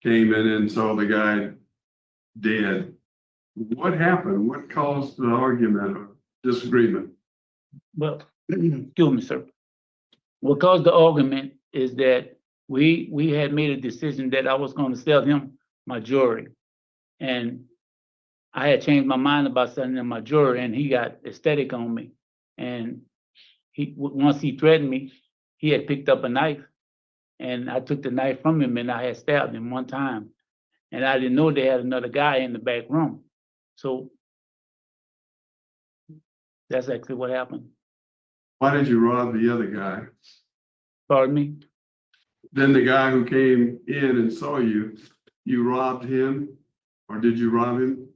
came in and saw the guy dead. What happened? What caused the argument or disagreement? Well, excuse me, sir. What caused the argument is that we had made a decision that I was going to sell him my jewelry. And I had changed my mind about selling him my jewelry, and he got ecstatic on me. And once he threatened me, he had picked up a knife, and I took the knife from him, and I had stabbed him one time. And I didn't know they had another guy in the back room. So that's actually what happened. Why did you rob the other guy? Pardon me? Then the guy who came in and saw you, you robbed him, or did you rob him?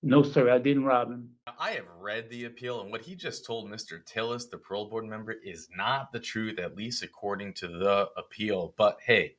No, sir, I didn't rob him. I have read the appeal, and what he just told Mr. Tillis, the parole board member, is not the truth, at least according to the appeal. But hey,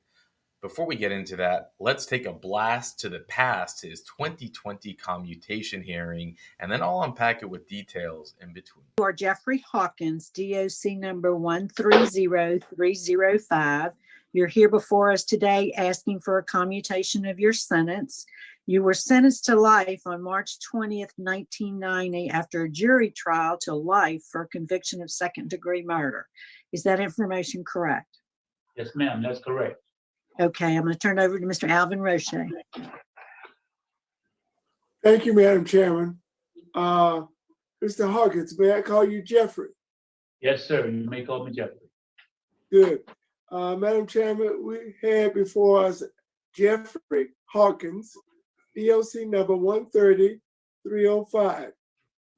before we get into that, let's take a blast to the past, his 2020 commutation hearing, and then I'll unpack it with details in between. You are Jeffrey Hawkins, DOC number 130305. You're here before us today asking for a commutation of your sentence. You were sentenced to life on March 20th, 1990, after a jury trial to life for conviction of second-degree murder. Is that information correct? Yes, ma'am, that's correct. Okay, I'm going to turn it over to Mr. Alvin Roche. Thank you, Madam Chairman. Mr. Hawkins, may I call you Jeffrey? Yes, sir, you may call me Jeffrey. Good. Madam Chairman, we had before us Jeffrey Hawkins, DOC number 130305.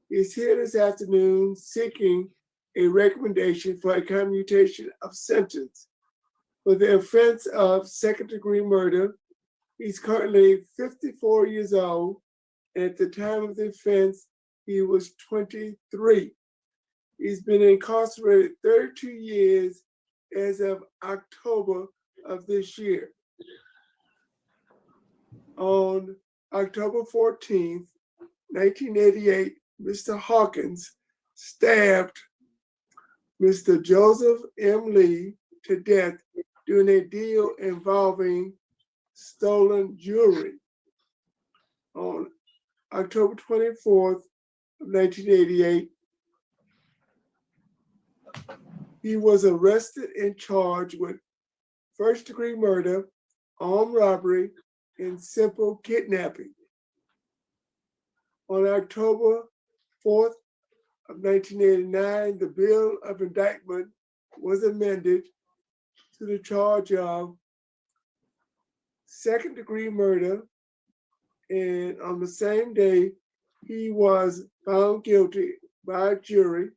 He's here this afternoon seeking a recommendation for a commutation of sentence for the offense of second-degree murder. He's currently 54 years old, and at the time of the offense, he was 23. He's been incarcerated 32 years as of October of this year. On October 14th, 1988, Mr. Hawkins stabbed Mr. Joseph M. Lee to death during a deal involving stolen jewelry. On October 24th of 1988, he was arrested and charged with first-degree murder, armed robbery, and simple kidnapping. On October 4th of 1989, the bill of indictment was amended to the charge of second-degree murder, and on the same day, he was found guilty by a jury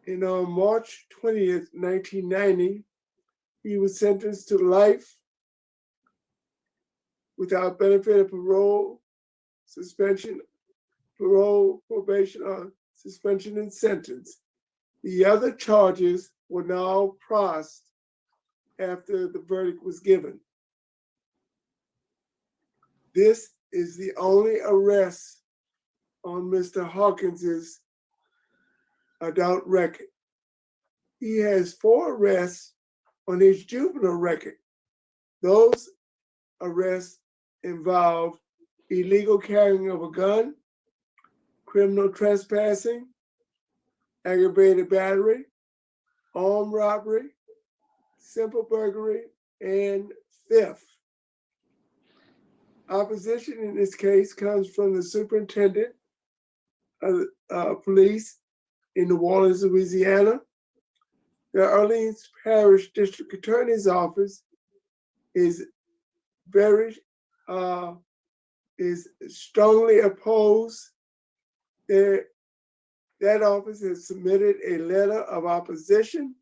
and on March 20th, 1990, he was sentenced to life without benefit of parole, suspension, probation, or suspension and sentence. The other charges were now processed after the verdict was given. This is the only arrest on Mr. Hawkins's adult record. He has 4 arrests on his juvenile record. Those arrests involve illegal carrying of a gun, criminal trespassing, aggravated battery, armed robbery, simple burglary, and theft. Opposition in this case comes from the superintendent of police in New Orleans, Louisiana. The Orleans Parish District Attorney's Office is strongly opposed. That office has submitted a letter of opposition.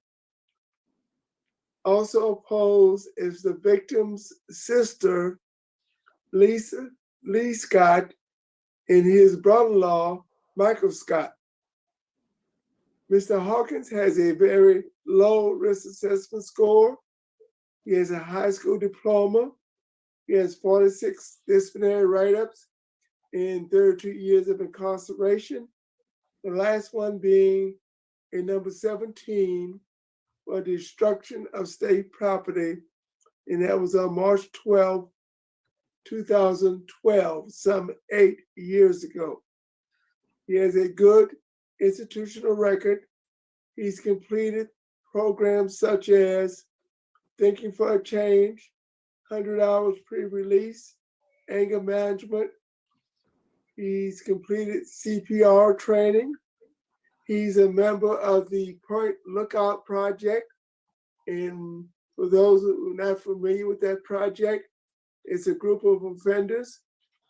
Also opposed is the victim's sister, Lee Scott, and his brother-in-law, Michael Scott. Mr. Hawkins has a very low risk assessment score. He has a high school diploma. He has 46 disciplinary write-ups and 32 years of incarceration. The last one being a number 17 for destruction of state property, and that was on March 12, 2012, some 8 years ago. He has a good institutional record. He's completed programs such as Thinking for a Change, 100 Hours Pre-Release, Anger Management. He's completed CPR training. He's a member of the Point Lookout Project. And for those who are not familiar with that project, it's a group of offenders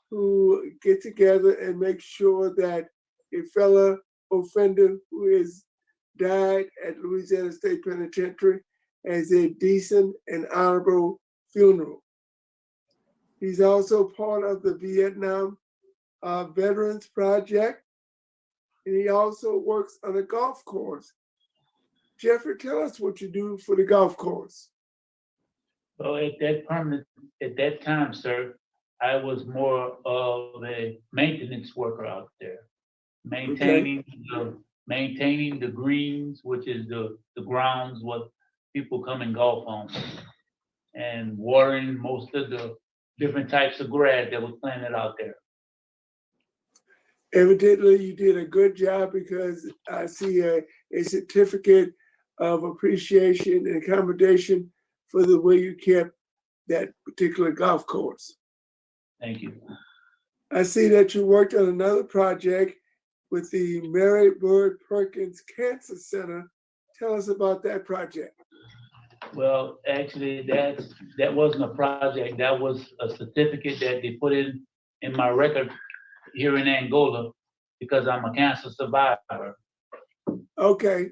who get together and make sure that a fellow offender who has died at Louisiana State Penitentiary has a decent and honorable funeral. He's also part of the Vietnam Veterans Project, and he also works on a golf course. Jeffrey, tell us what you do for the golf course. Well, at that time, sir, I was more of a maintenance worker out there, maintaining the greens, which is the grounds what people come and golf on, and watering most of the different types of grass that was planted out there. Evidently, you did a good job because I see a certificate of appreciation and accommodation for the way you kept that particular golf course. Thank you. I see that you worked on another project with the Mary Bird Perkins Cancer Center. Tell us about that project. Well, actually, that wasn't a project. That was a certificate that they put in my record here in Angola because I'm a cancer survivor. Okay.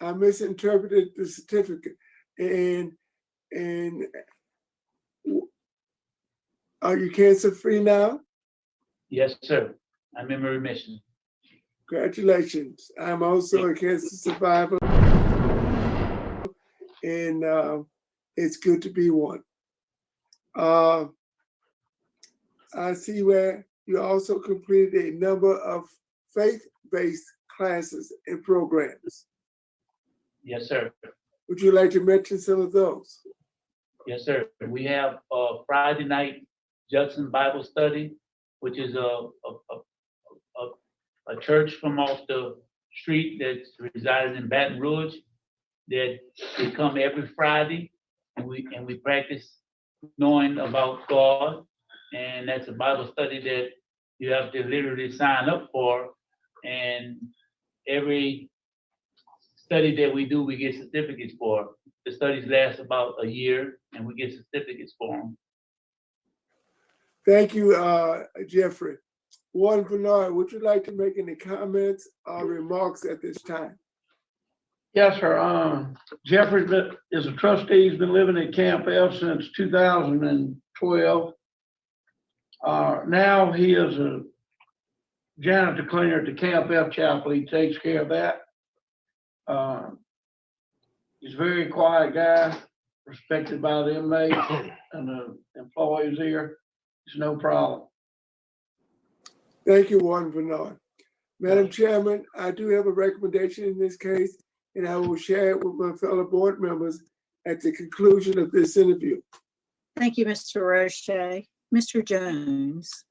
I misinterpreted the certificate. And are you cancer free now? Yes, sir. I'm in remission. Congratulations. I'm also a cancer survivor, and it's good to be one. I see where you also completed a number of faith-based classes and programs. Yes, sir. Would you like to mention some of those? Yes, sir. We have a Friday night Judson Bible study, which is a church from off the street that resides in Baton Rouge. That they come every Friday, and we practice knowing about God, and that's a Bible study that you have to literally sign up for. And every study that we do, we get certificates for. The studies last about a year, and we get certificates for them. Thank you, Jeffrey. Warden Bernard, would you like to make any comments or remarks at this time? Yes, sir. Jeffrey is a trustee. He's been living at Camp F since 2012. Now he is a janitor cleaner at the Camp F chapel. He takes care of that. He's a very quiet guy, respected by the inmates and the employees here. It's no problem. Thank you, Warden Bernard. Madam Chairman, I do have a recommendation in this case, and I will share it with my fellow board members at the conclusion of this interview. Thank you, Mr. Roche. Mr. Jones.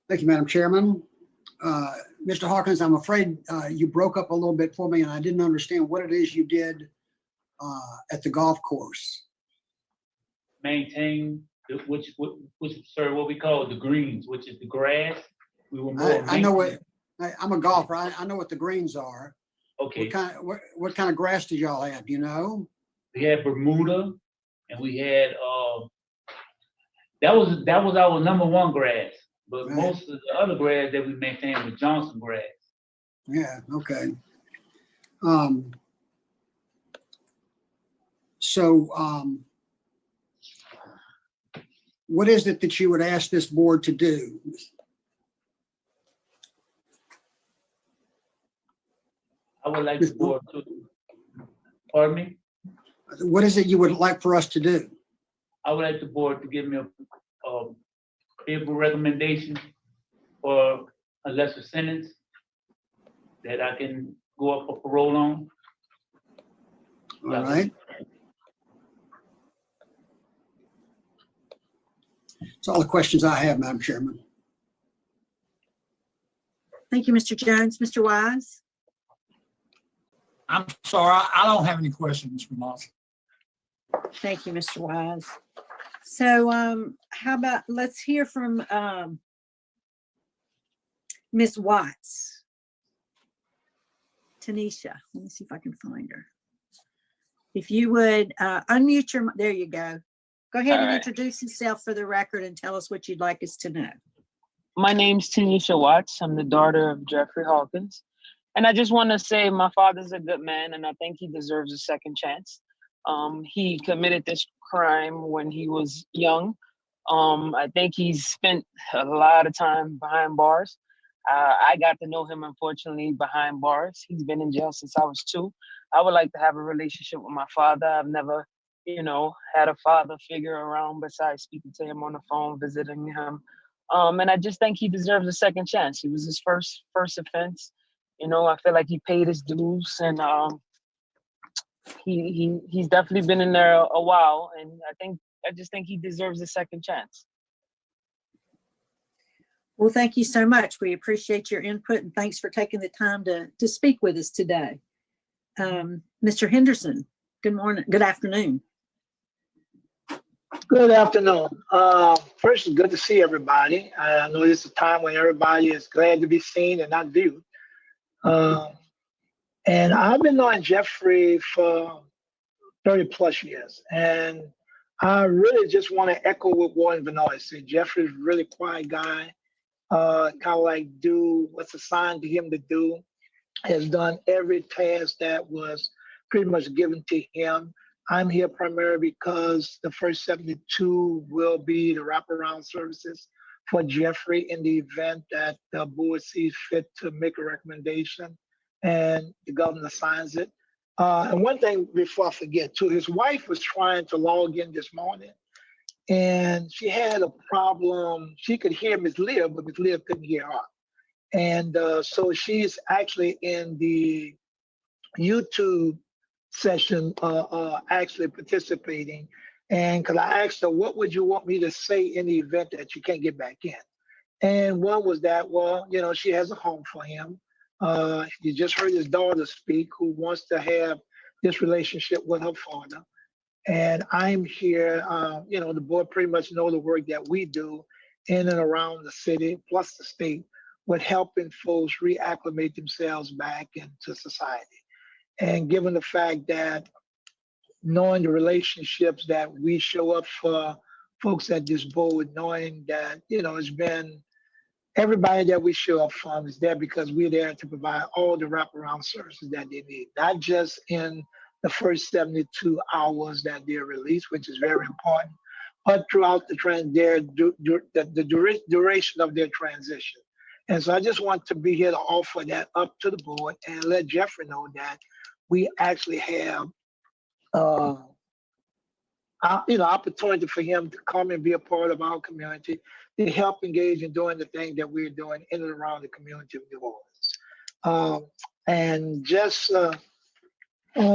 Thank you, Madam Chairman. Mr. Hawkins, I'm afraid you broke up a little bit for me and I didn't understand what it is you did at the golf course. Maintain which sir, what we call the greens, which is the grass. We were more I know what, I'm a golfer. I know what the greens are. Okay. What kind of grass did y'all have, do you know? We had Bermuda, and we had that was our number one grass. But Right. Most of the other grass that we maintained was Johnson grass. Yeah, okay. What is it that you would ask this board to do? I would like the board to, pardon me? What is it you would like for us to do? I would like the board to give me a favorable recommendation for a lesser sentence that I can go up for parole on. All right. That's all the questions I have, Madam Chairman. Thank you, Mr. Jones. Mr. Wise? I'm sorry, I don't have any questions, Mr. Moss. Thank you, Mr. Wise. So how about, let's hear from Ms. Watts. Tanisha, let me see if I can find her. If you would unmute your, there you go. Go ahead and introduce yourself for the record and tell us what you'd like us to know. My name's Tanisha Watts. I'm the daughter of Jeffrey Hawkins. And I just want to say my father's a good man, and I think he deserves a second chance. He committed this crime when he was young. I think he's spent a lot of time behind bars. I got to know him, unfortunately, behind bars. He's been in jail since I was 2. I would like to have a relationship with my father. I've never, had a father figure around besides speaking to him on the phone, visiting him. And I just think he deserves a second chance. He was his first offense. I feel like he paid his dues, and he's definitely been in there a while. And I just think he deserves a second chance. Well, thank you so much. We appreciate your input and thanks for taking the time to speak with us today. Mr. Henderson, good morning, good afternoon. Good afternoon. First, it's good to see everybody. I know this is a time when everybody is glad to be seen and not viewed. And I've been knowing Jeffrey for 30 plus years. And I really just want to echo what Warren Benoit said. Jeffrey's a really quiet guy, kind of like do what's assigned to him to do, has done every task that was pretty much given to him. I'm here primarily because the first 72 will be the wraparound services for Jeffrey in the event that the board sees fit to make a recommendation and the governor signs it. And one thing before I forget too, his wife was trying to log in this morning and she had a problem. She could hear Ms. Leah, but Ms. Leah couldn't hear her. And so she's actually in the YouTube session actually participating. And because I asked her, what would you want me to say in the event that you can't get back in? And one was that, well, she has a home for him. You just heard his daughter speak, who wants to have this relationship with her father. And I'm here, the board pretty much know the work that we do in and around the city, plus the state, with helping folks reacclimate themselves back into society. And given the fact that knowing the relationships that we show up for folks at this board, knowing that, it's been everybody that we show up from is there because we're there to provide all the wraparound services that they need, not just in the first 72 hours that they're released, which is very important, but throughout the duration of their transition. And so I just want to be here to offer that up to the board and let Jeffrey know that we actually have opportunity for him to come and be a part of our community, to help engage in doing the thing that we're doing in and around the community of New Orleans. And just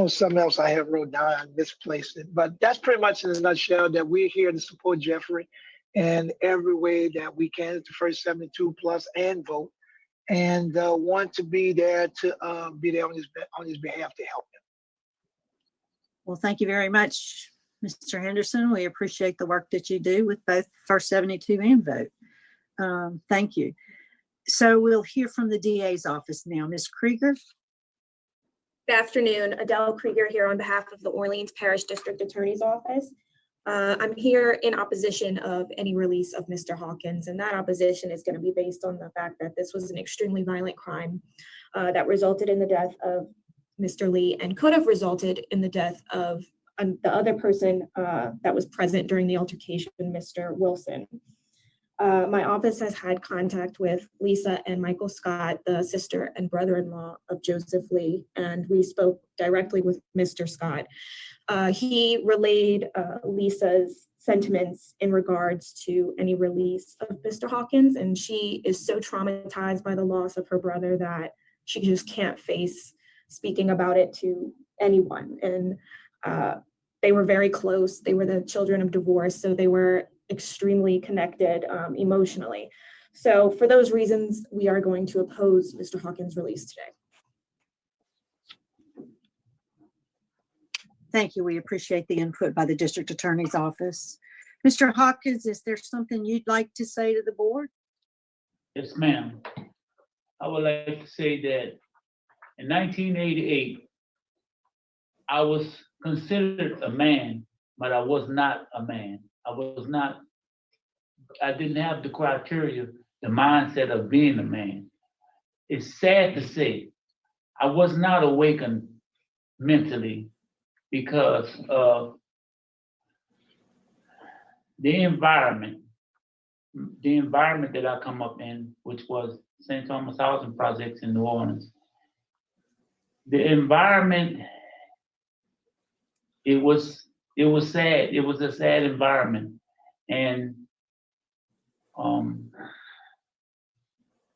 something else I have wrote down, I misplaced it, but that's pretty much in a nutshell that we're here to support Jeffrey in every way that we can. It's the first 72 plus and vote, and want to be there to be there on his behalf to help him. Well, thank you very much, Mr. Henderson. We appreciate the work that you do with both first 72 and vote. Thank you. So we'll hear from the DA's office now. Ms. Krieger. Good afternoon, Adele Krieger here on behalf of the Orleans Parish District Attorney's Office. I'm here in opposition of any release of Mr. Hawkins, and that opposition is going to be based on the fact that this was an extremely violent crime that resulted in the death of Mr. Lee and could have resulted in the death of the other person that was present during the altercation, Mr. Wilson. My office has had contact with Lisa and Michael Scott, the sister and brother-in-law of Joseph Lee, and we spoke directly with Mr. Scott. He relayed Lisa's sentiments in regards to any release of Mr. Hawkins, and she is so traumatized by the loss of her brother that she just can't face speaking about it to anyone. And they were very close. They were the children of divorce, so they were extremely connected emotionally. So for those reasons, we are going to oppose Mr. Hawkins' release today. Thank you. We appreciate the input by the district attorney's office. Mr. Hawkins, is there something you'd like to say to the board? Yes, ma'am. I would like to say that in 1988, I was considered a man, but I was not a man. I didn't have the criteria, the mindset of being a man. It's sad to say, I was not awakened mentally because of the environment that I come up in, which was St. Thomas Housing Projects in New Orleans. The environment, it was sad. It was a sad environment. And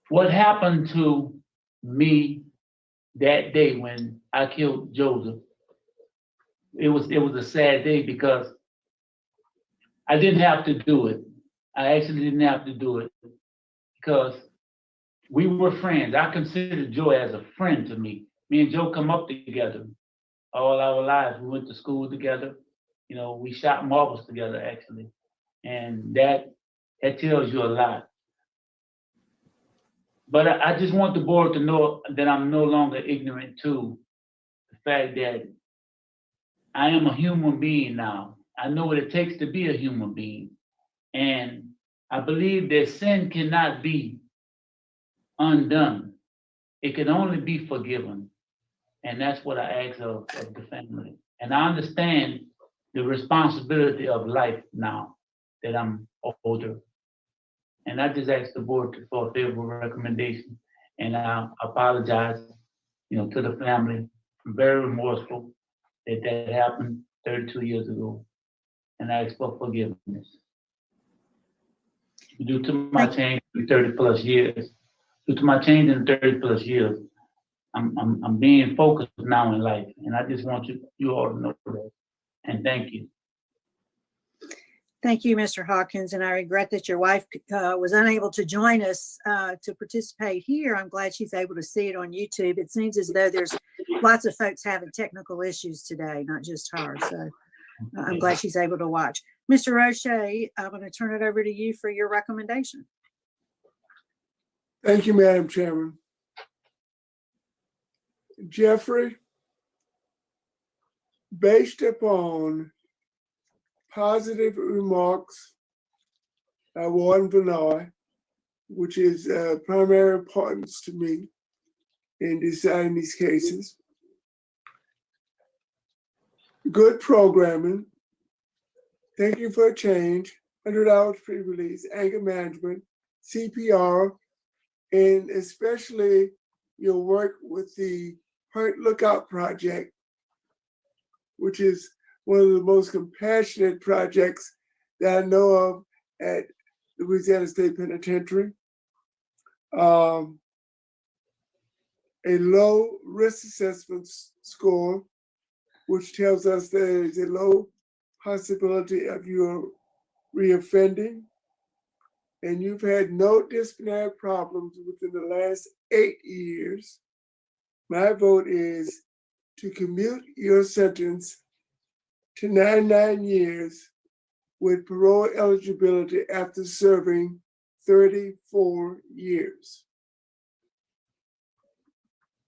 what happened to me that day when I killed Joseph, it was a sad day because I didn't have to do it. I actually didn't have to do it because we were friends. I considered Joe as a friend to me. Me and Joe come up together all our lives. We went to school together. You know, we shot marbles together actually. And that tells you a lot. But I just want the board to know that I'm no longer ignorant to the fact that I am a human being now. I know what it takes to be a human being. And I believe that sin cannot be undone. It can only be forgiven. And that's what I ask of the family. And I understand the responsibility of life now that I'm older. And I just ask the board for a favorable recommendation. And I apologize, to the family. I'm very remorseful that happened 32 years ago. And I ask for forgiveness. Due to my change in 30 plus years, I'm being focused now in life. And I just want you all to know that. And thank you. Thank you, Mr. Hawkins, and I regret that your wife was unable to join us to participate here. I'm glad she's able to see it on YouTube. It seems as though there's lots of folks having technical issues today, not just her. So I'm glad she's able to watch. Mr. Roche, I'm going to turn it over to you for your recommendation. Thank you, Madam Chairman. Jeffrey, based upon positive remarks by Warden Benoit, which is of primary importance to me in deciding these cases. Good programming. Thank you for a change. $100 pre-release, anger management, CPR, and especially your work with the Hurt Lookout Project, which is one of the most compassionate projects that I know of at Louisiana State Penitentiary. A low risk assessment score, which tells us there is a low possibility of you reoffending. And you've had no disciplinary problems within the last 8 years. My vote is to commute your sentence to 99 years with parole eligibility after serving 34 years.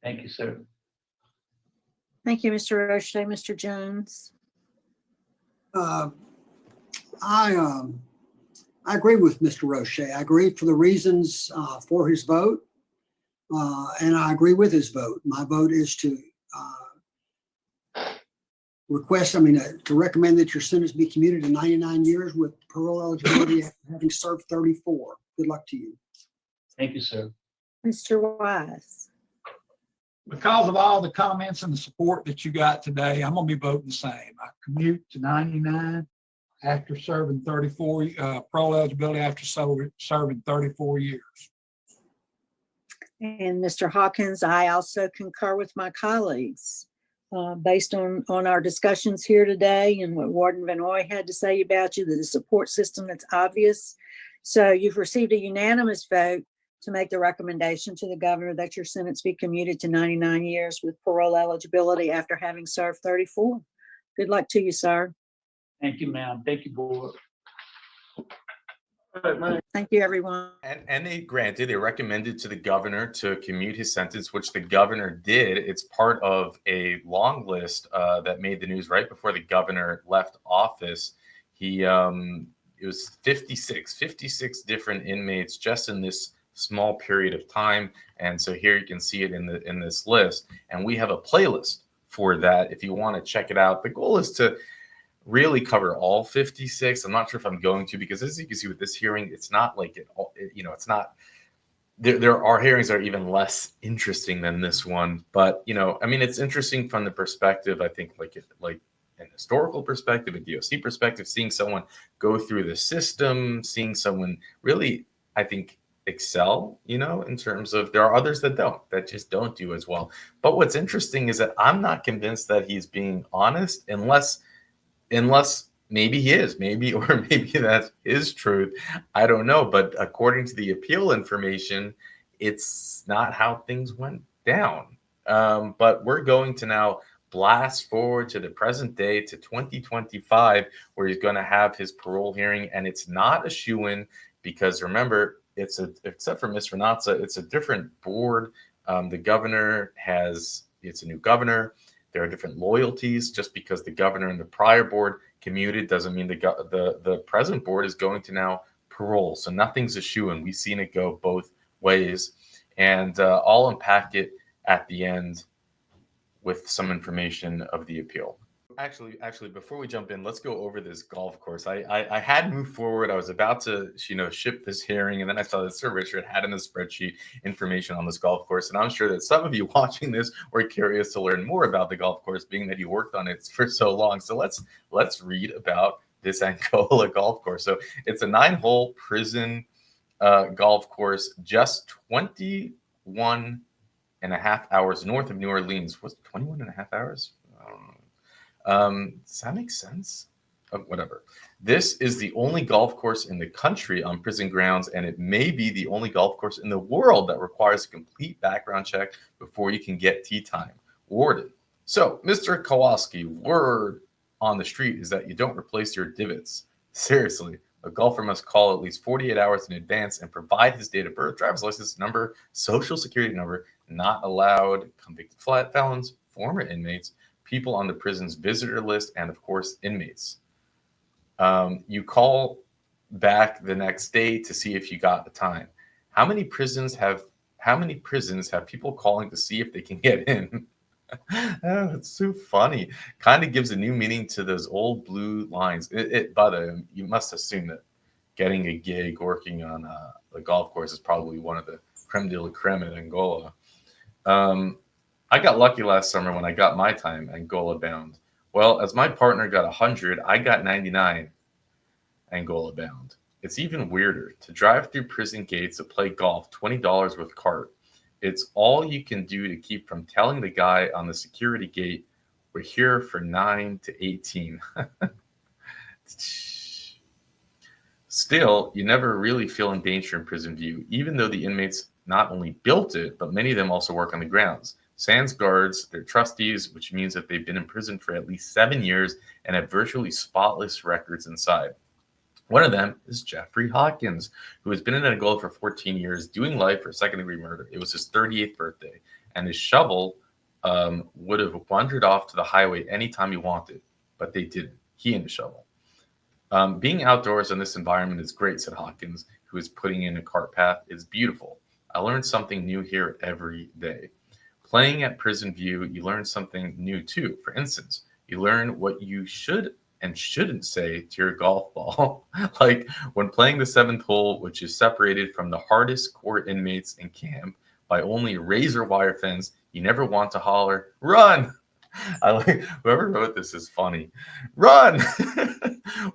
Thank you, sir. Thank you, Mr. Roche. Mr. Jones. I agree with Mr. Roche. I agree for the reasons for his vote, and I agree with his vote. My vote is to to recommend that your sentence be commuted to 99 years with parole eligibility after having served 34. Good luck to you. Thank you, sir. Mr. Wise. Because of all the comments and the support that you got today, I'm going to be voting the same. I commute to 99 after serving 34, parole eligibility after serving 34 years. And Mr. Hawkins, I also concur with my colleagues. Based on our discussions here today and what Warden Vanoy had to say about you, the support system that's obvious. So you've received a unanimous vote to make the recommendation to the governor that your sentence be commuted to 99 years with parole eligibility after having served 34. Good luck to you, sir. Thank you, ma'am. Thank you, board. All right, Mike. Thank you, everyone. And they recommended to the governor to commute his sentence, which the governor did. It's part of a long list that made the news right before the governor left office. It was 56 different inmates just in this small period of time. And so here you can see it in this list. And we have a playlist for that if you want to check it out. The goal is to really cover all 56. I'm not sure if I'm going to, because as you can see with this hearing, it's not like it's not, there are hearings that are even less interesting than this one. But, I mean, it's interesting from the perspective, I think, like an historical perspective, a DOC perspective, seeing someone go through the system, seeing someone really, I think, excel, in terms of, there are others that just don't do as well. But what's interesting is that I'm not convinced that he's being honest unless maybe he is, maybe that is truth. I don't know. But according to the appeal information, it's not how things went down. But we're going to now blast forward to the present day, to 2025, where he's going to have his parole hearing. And it's not a shoo-in, because remember, except for Ms. Renatza, it's a different board. The governor it's a new governor. There are different loyalties. Just because the governor and the prior board commuted doesn't mean the present board is going to now parole. So nothing's a shoo-in. We've seen it go both ways. And I'll unpack it at the end with some information of the appeal. Actually, before we jump in, let's go over this golf course. I had moved forward. I was about to, ship this hearing, and then I saw that Sir Richard had in the spreadsheet information on this golf course, and I'm sure that some of you watching this were curious to learn more about the golf course, being that he worked on it for so long. So let's read about this Angola golf course. So it's a 9-hole prison golf course, just 21 and a half hours north of New Orleans. Was it 21 and a half hours? I don't know. Does that make sense? Whatever. This is the only golf course in the country on prison grounds, and it may be the only golf course in the world that requires a complete background check before you can get tee time. Warden. So, Mr. Kowalski, word on the street is that you don't replace your divots. Seriously, a golfer must call at least 48 hours in advance and provide his date of birth, driver's license number, social security number. Not allowed convicted felons, former inmates, people on the prison's visitor list, and of course, inmates. You call back the next day to see if you got the time. How many prisons have people calling to see if they can get in? Oh, it's so funny. Kind of gives a new meaning to those old blue lines. But you must assume that getting a gig working on the golf course is probably one of the creme de la creme in Angola. I got lucky last summer when I got my time Angola bound. Well, as my partner got 100, I got 99 Angola bound. It's even weirder to drive through prison gates to play golf, $20 with cart. It's all you can do to keep from telling the guy on the security gate, we're here for 9 to 18. Still, you never really feel in danger in Prison View, even though the inmates not only built it, but many of them also work on the grounds. Sans guards, they're trustees, which means that they've been in prison for at least 7 years and have virtually spotless records inside. One of them is Jeffrey Hawkins, who has been in Angola for 14 years, doing life for second-degree murder. It was his 38th birthday, and his shovel would have wandered off to the highway anytime he wanted, but they didn't. He and the shovel. Being outdoors in this environment is great, said Hawkins, who is putting in a cart path. It's beautiful. I learn something new here every day. Playing at Prison View, you learn something new too. For instance, you learn what you should and shouldn't say to your golf ball. Like when playing the 7th hole, which is separated from the hardest core inmates in camp by only a razor wire fence, you never want to holler, run! I like whoever wrote this is funny. Run!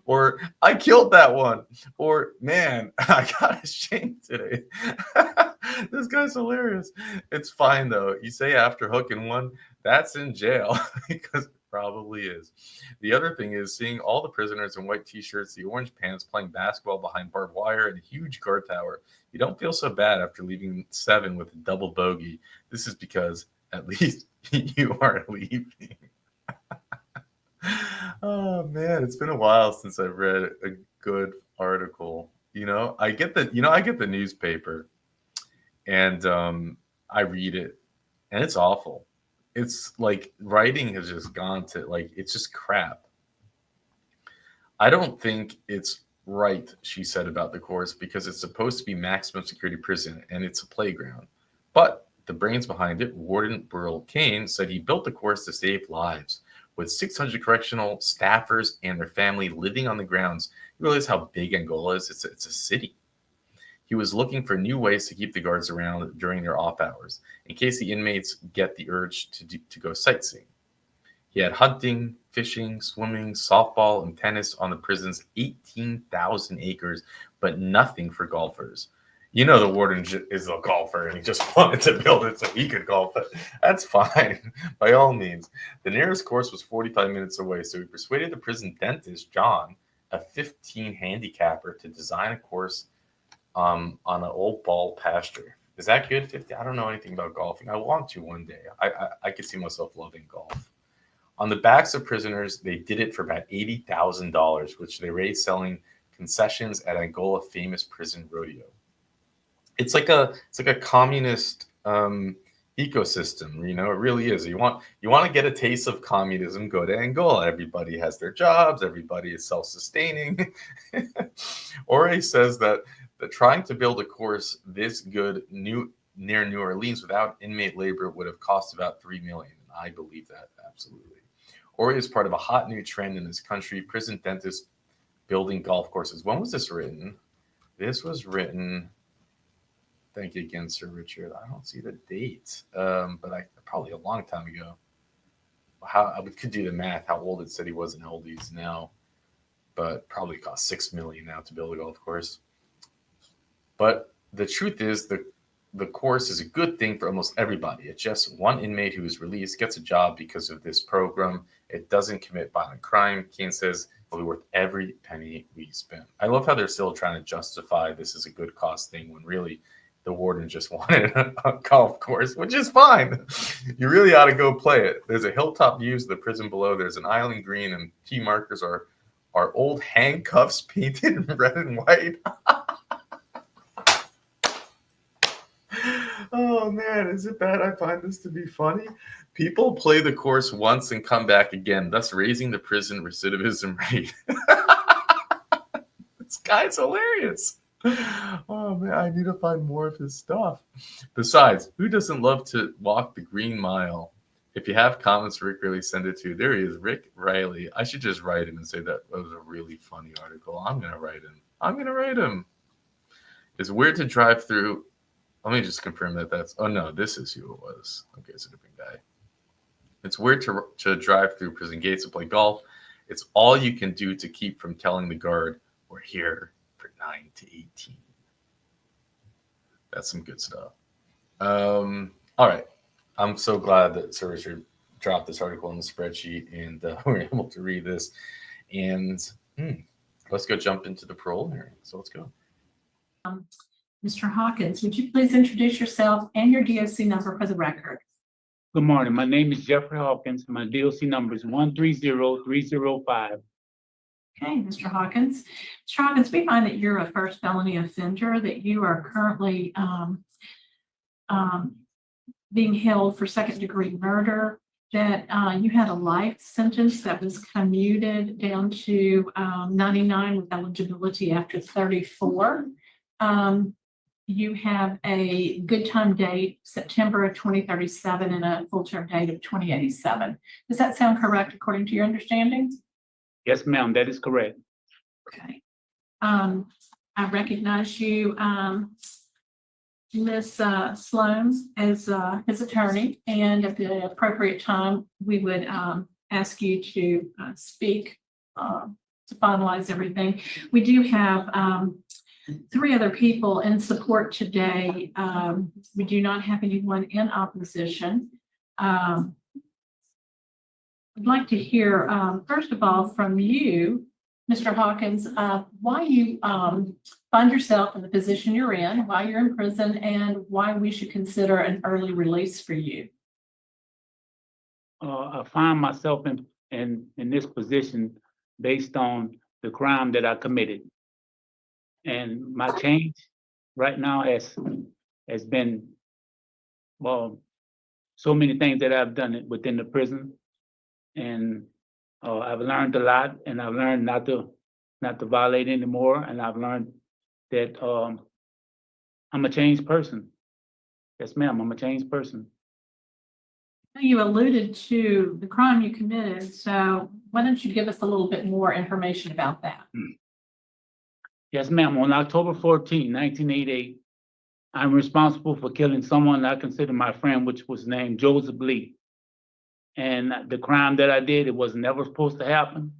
Or I killed that one. Or man, I got ashamed today. This guy's hilarious. It's fine though. You say after hooking one, that's in jail because it probably is. The other thing is seeing all the prisoners in white t-shirts, the orange pants, playing basketball behind barbed wire and a huge guard tower. You don't feel so bad after leaving 7 with a double bogey. This is because at least you are leaving. Oh man, it's been a while since I've read a good article. I get the newspaper and I read it and it's awful. It's like writing has just gone to it's just crap. I don't think it's right, she said about the course, because it's supposed to be maximum security prison and it's a playground. But the brains behind it, Warden Burl Kane, said he built the course to save lives. With 600 correctional staffers and their family living on the grounds, you realize how big Angola is. It's a city. He was looking for new ways to keep the guards around during their off hours, in case the inmates get the urge to go sightseeing. He had hunting, fishing, swimming, softball, and tennis on the prison's 18,000 acres, but nothing for golfers. The warden is a golfer, and he just wanted to build it so he could golf. But that's fine, by all means. The nearest course was 45 minutes away, so he persuaded the prison dentist, John, a 15 handicapper, to design a course on an old ball pasture. Is that good? 50? I don't know anything about golfing. I want to one day. I could see myself loving golf. On the backs of prisoners, they did it for about $80,000, which they raised selling concessions at Angola famous prison rodeo. It's like a communist ecosystem, it really is. You want to get a taste of communism, go to Angola. Everybody has their jobs, everybody is self-sustaining. Ore says that trying to build a course this good near New Orleans without inmate labor would have cost about $3 million. I believe that absolutely. Ore is part of a hot new trend in this country, prison dentists building golf courses. When was this written? This was written, thank you again, Sir Richard. I don't see the date, but probably a long time ago. I could do the math, how old it said he was and how old he is now, but probably cost $6 million now to build a golf course. But the truth is, the course is a good thing for almost everybody. It's just one inmate who is released gets a job because of this program. It doesn't commit violent crime. Kane says it'll be worth every penny we spend. I love how they're still trying to justify this is a good cost thing when really the warden just wanted a golf course, which is fine. You really ought to go play it. There's a hilltop views of the prison below. There's an island green, and key markers are old handcuffs painted in red and white. Oh man, is it bad? I find this to be funny. People play the course once and come back again, thus raising the prison recidivism rate. This guy's hilarious. Oh man, I need to find more of his stuff. Besides, who doesn't love to walk the Green Mile? If you have comments, Rick Riley, send it to. There he is, Rick Riley. I should just write him and say that was a really funny article. I'm gonna write him. It's weird to drive through. Let me just confirm that oh no, this is who it was. Okay, it's a different guy. It's weird to drive through prison gates and play golf. It's all you can do to keep from telling the guard we're here for 9 to 18. That's some good stuff. All right. I'm so glad that Sir Richard dropped this article in the spreadsheet and we were able to read this. And let's go jump into the parole hearing. So let's go. Mr. Hawkins, would you please introduce yourself and your DOC number for the record? Good morning. My name is Jeffrey Hawkins. My DOC number is 130305. Okay, Mr. Hawkins. Mr. Hawkins, we find that you're a first felony offender, that you are currently being held for second-degree murder, that you had a life sentence that was commuted down to 99 with eligibility after 34. You have a good time date, September of 2037, and a full term date of 2087. Does that sound correct according to your understanding? Yes, ma'am, that is correct. Okay. I recognize you, Ms. Sloan, as his attorney, and at the appropriate time, we would ask you to speak to finalize everything. We do have three other people in support today. We do not have anyone in opposition. I'd like to hear, first of all, from you, Mr. Hawkins, why you find yourself in the position you're in, why you're in prison, and why we should consider an early release for you. I find myself in this position based on the crime that I committed. And my change right now has been, well, so many things that I've done within the prison. And I've learned a lot, and I've learned not to violate anymore. And I've learned that I'm a changed person. Yes, ma'am, I'm a changed person. You alluded to the crime you committed, so why don't you give us a little bit more information about that? Yes, ma'am. On October 14, 1988, I'm responsible for killing someone I consider my friend, which was named Joseph Lee. And the crime that I did, it was never supposed to happen.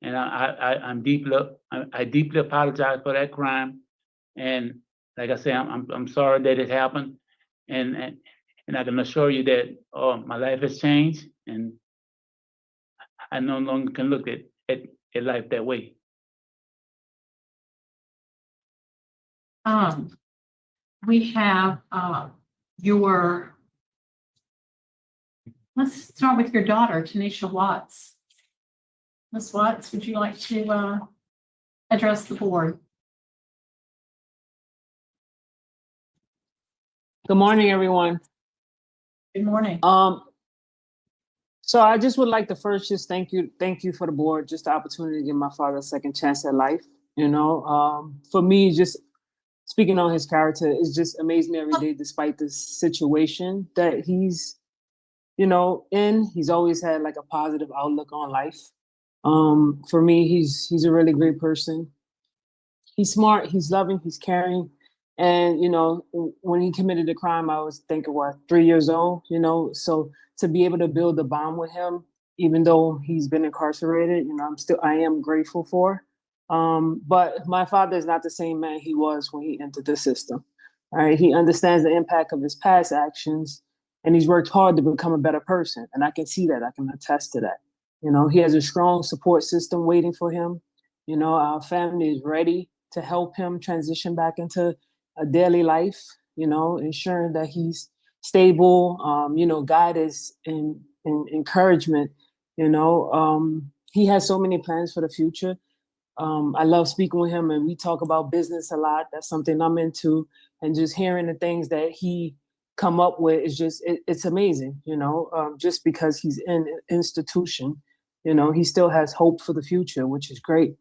And I deeply apologize for that crime. And like I say, I'm sorry that it happened. And I can assure you that my life has changed, and I no longer can look at life that way. We have let's start with your daughter, Tanisha Watts. Ms. Watts, would you like to address the board? Good morning, everyone. Good morning. So I just would like to first just thank you for the board, just the opportunity to give my father a second chance at life. You know, for me, just speaking on his character, it's just amazed me every day, despite the situation that he's, you know, in. He's always had like a positive outlook on life. For me, he's a really great person. He's smart, he's loving, he's caring. And, you know, when he committed the crime, I was thinking, what, 3 years old, you know? So to be able to build a bond with him, even though he's been incarcerated, you know, I am grateful for. But my father is not the same man he was when he entered the system. All right, he understands the impact of his past actions, and he's worked hard to become a better person. And I can see that, I can attest to that. You know, he has a strong support system waiting for him. You know, our family is ready to help him transition back into a daily life, you know, ensuring that he's stable, you know, guidance and encouragement, you know. He has so many plans for the future. I love speaking with him, and we talk about business a lot. That's something I'm into, and just hearing the things that he come up with is just, it's amazing, you know. Just because he's in an institution, you know, he still has hope for the future, which is great.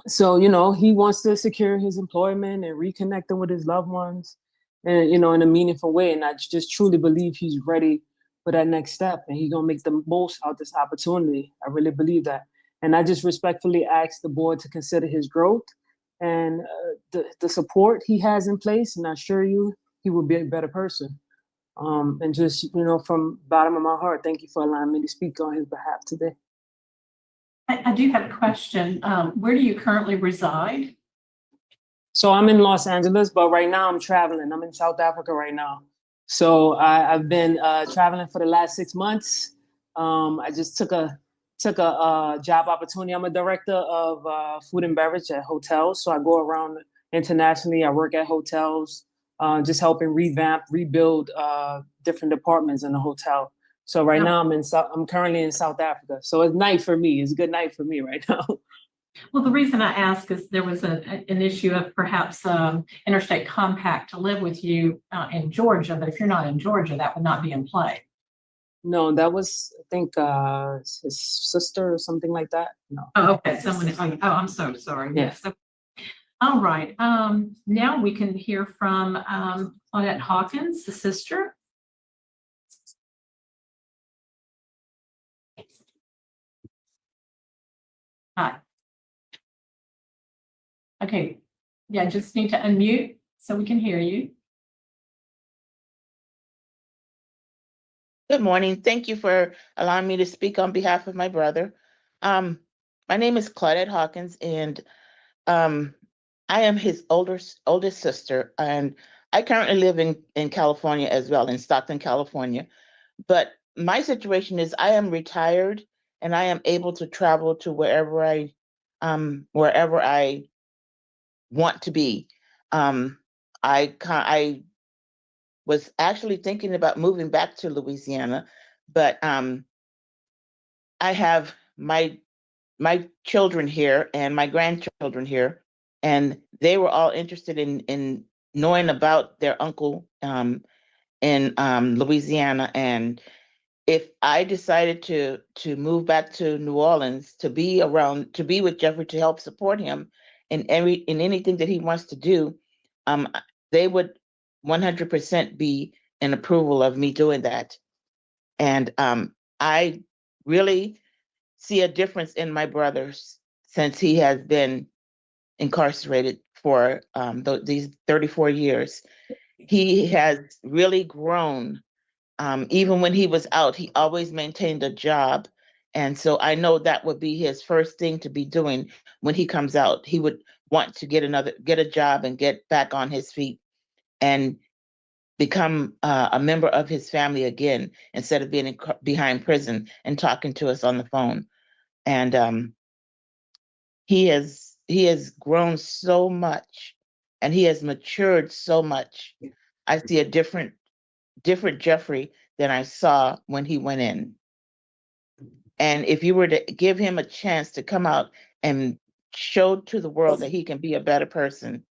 So, you know, he wants to secure his employment and reconnecting with his loved ones, and, you know, in a meaningful way. And I just truly believe he's ready for that next step, and he's gonna make the most out of this opportunity. I really believe that. And I just respectfully ask the board to consider his growth and the support he has in place. And I assure you, he will be a better person. And just, you know, from the bottom of my heart, thank you for allowing me to speak on his behalf today. I do have a question. Where do you currently reside? So I'm in Los Angeles, but right now I'm traveling. I'm in South Africa right now. So I've been traveling for the last 6 months. I just took a job opportunity. I'm a director of food and beverage at hotels. So I go around internationally. I work at hotels, just helping revamp, rebuild different departments in the hotel. So right now I'm currently in South Africa. So it's night for me. It's a good night for me right now. Well, the reason I ask is there was an issue of perhaps interstate compact to live with you in Georgia, but if you're not in Georgia, that would not be in play. No, that was, I think, his sister or something like that. No. Oh, okay. I'm so sorry. Yes. Yes. All right. Now we can hear from Claudette Hawkins, the sister. Hi. Okay. Yeah, just need to unmute so we can hear you. Good morning. Thank you for allowing me to speak on behalf of my brother. My name is Claudette Hawkins, and I am his oldest sister, and I currently live in California as well, in Stockton, California. But my situation is I am retired and I am able to travel to wherever I want to be. I was actually thinking about moving back to Louisiana, but I have my children here and my grandchildren here, and they were all interested in knowing about their uncle in Louisiana. And if I decided to move back to New Orleans to be with Jeffrey to help support him in anything that he wants to do, they would 100% be in approval of me doing that. And I really see a difference in my brother since he has been incarcerated for these 34 years. He has really grown. Even when he was out, he always maintained a job. And so I know that would be his first thing to be doing when he comes out. He would want to get a job and get back on his feet and become a member of his family again, instead of being behind prison and talking to us on the phone. And he has grown so much, and he has matured so much. I see a different Jeffrey than I saw when he went in. And if you were to give him a chance to come out and show to the world that he can be a better person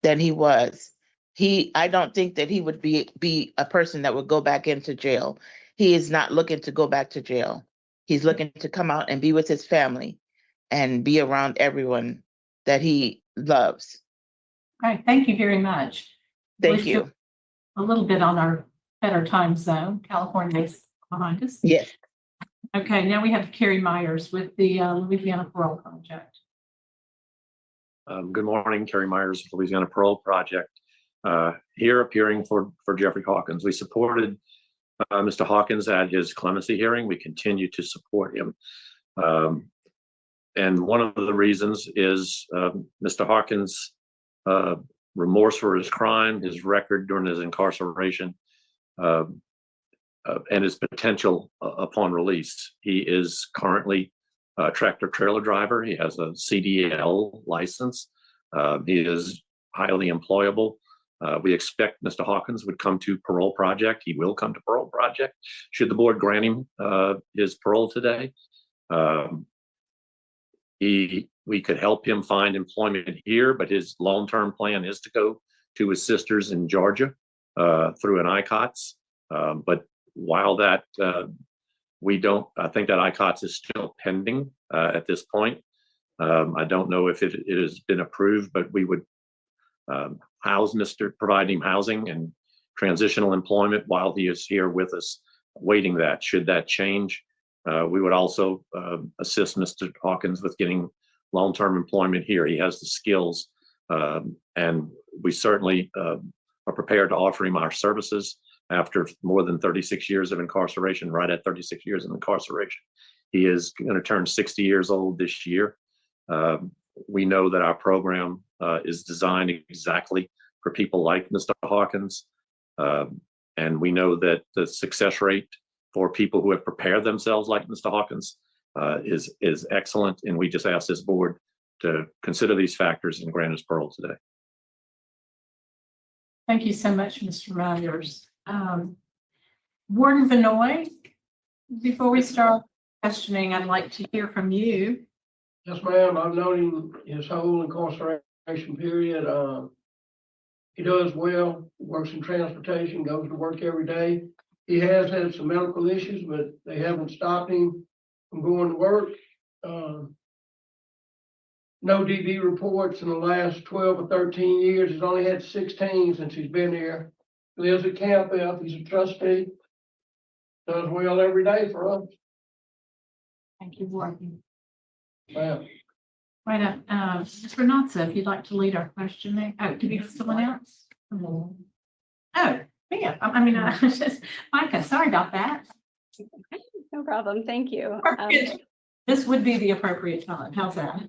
than he was, I don't think that he would be a person that would go back into jail. He is not looking to go back to jail. He's looking to come out and be with his family and be around everyone that he loves. All right, thank you very much. Thank We're you. still a little bit on our better time zone. California is behind us. Yes. Okay, now we have Carrie Myers with the Louisiana Parole Project. Good morning, Kerry Myers, Louisiana Parole Project. Here appearing for Jeffrey Hawkins. We supported Mr. Hawkins at his clemency hearing. We continue to support him. And one of the reasons is Mr. Hawkins' remorse for his crime, his record during his incarceration, and his potential upon release. He is currently a tractor trailer driver. He has a CDL license. He is highly employable. We expect Mr. Hawkins would come to Parole Project. He will come to Parole Project should the board grant him his parole today. We could help him find employment here, but his long-term plan is to go to his sisters in Georgia through an ICOTS. But while that, I think that ICOTS is still pending at this point. I don't know if it has been approved, but we would provide him housing and transitional employment while he is here with us, waiting that. Should that change, we would also assist Mr. Hawkins with getting long-term employment here. He has the skills, and we certainly are prepared to offer him our services after more than 36 years of incarceration, right at 36 years of incarceration. He is going to turn 60 years old this year. We know that our program is designed exactly for people like Mr. Hawkins. And we know that the success rate for people who have prepared themselves like Mr. Hawkins is excellent. And we just ask this board to consider these factors and grant us parole today. Thank you so much, Mr. Myers. Warden Vinoy, before we start questioning, I'd like to hear from you. Yes, ma'am. I've known him his whole incarceration period. He does well, works in transportation, goes to work every day. He has had some medical issues, but they haven't stopped him from going to work. No DV reports in the last 12 or 13 years. He's only had 16 since he's been here. He lives at Camp F. He's a trustee. Does well every day for us. Thank you, Warden. Ma'am. Right up, Ms. Renatza, if you'd like to lead our questioning. Oh, do we have someone else? Oh, yeah. Micah, sorry about that. No problem. Thank you. This would be the appropriate time. How's that?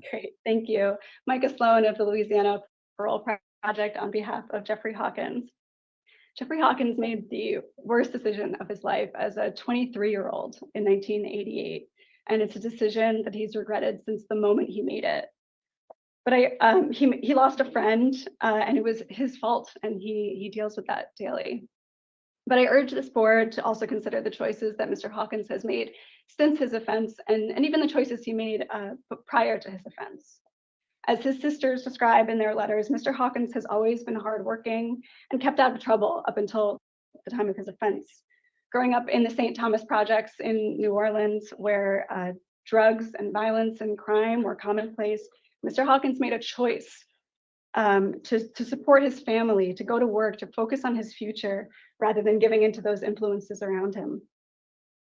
Great, thank you. Micah Sloan of the Louisiana Parole Project on behalf of Jeffrey Hawkins. Jeffrey Hawkins made the worst decision of his life as a 23-year-old in 1988, and it's a decision that he's regretted since the moment he made it. But he lost a friend, and it was his fault, and he deals with that daily. But I urge this board to also consider the choices that Mr. Hawkins has made since his offense, and even the choices he made prior to his offense. As his sisters describe in their letters, Mr. Hawkins has always been hardworking and kept out of trouble up until the time of his offense. Growing up in the St. Thomas projects in New Orleans, where drugs and violence and crime were commonplace, Mr. Hawkins made a choice to support his family, to go to work, to focus on his future, rather than giving into those influences around him.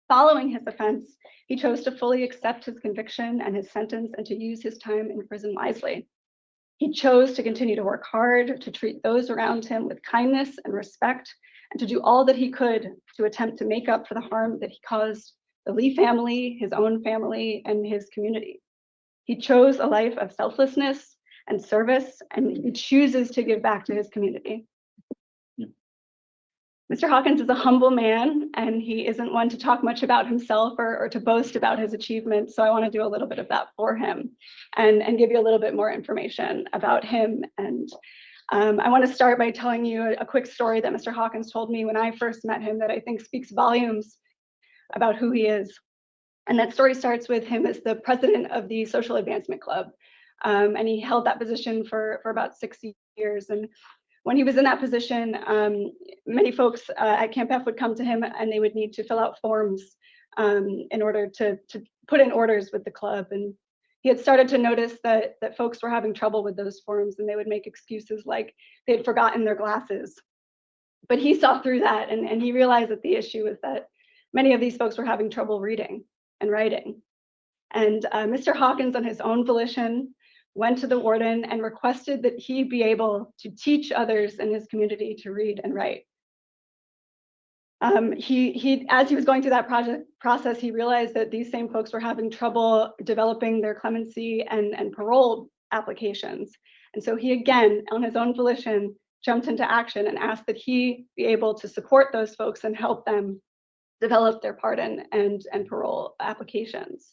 Following his offense, he chose to fully accept his conviction and his sentence and to use his time in prison wisely. He chose to continue to work hard, to treat those around him with kindness and respect, and to do all that he could to attempt to make up for the harm that he caused the Lee family, his own family, and his community. He chose a life of selflessness and service, and he chooses to give back to his community. Mr. Hawkins is a humble man, and he isn't one to talk much about himself or to boast about his achievements. So I want to do a little bit of that for him and give you a little bit more information about him. And I want to start by telling you a quick story that Mr. Hawkins told me when I first met him that I think speaks volumes about who he is. And that story starts with him as the president of the Social Advancement Club. And he held that position for about 6 years. And when he was in that position, many folks at Camp F would come to him and they would need to fill out forms in order to put in orders with the club. And he had started to notice that folks were having trouble with those forms, and they would make excuses like they had forgotten their glasses. But he saw through that, and he realized that the issue was that many of these folks were having trouble reading and writing. And Mr. Hawkins, on his own volition, went to the warden and requested that he be able to teach others in his community to read and write. As he was going through that process, he realized that these same folks were having trouble developing their clemency and parole applications. And so he again, on his own volition, jumped into action and asked that he be able to support those folks and help them develop their pardon and parole applications.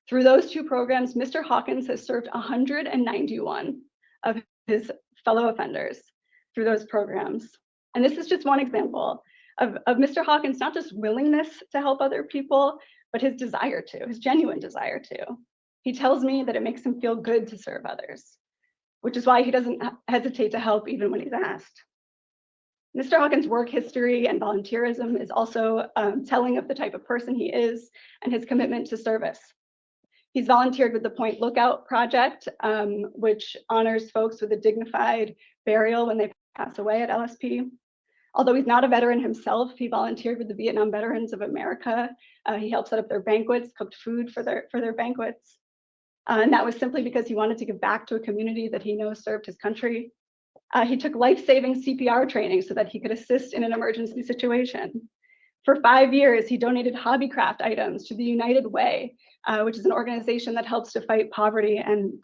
Through those two programs, Mr. Hawkins has served 191 of his fellow offenders through those programs. And this is just one example of Mr. Hawkins' not just willingness to help other people, but his desire to, his genuine desire to. He tells me that it makes him feel good to serve others, which is why he doesn't hesitate to help even when he's asked. Mr. Hawkins' work history and volunteerism is also telling of the type of person he is and his commitment to service. He's volunteered with the Point Lookout Project, which honors folks with a dignified burial when they pass away at LSP. Although he's not a veteran himself, he volunteered with the Vietnam Veterans of America. He helped set up their banquets, cooked food for their banquets. And that was simply because he wanted to give back to a community that he knows served his country. He took life-saving CPR training so that he could assist in an emergency situation. For 5 years, he donated hobbycraft items to the United Way, which is an organization that helps to fight poverty and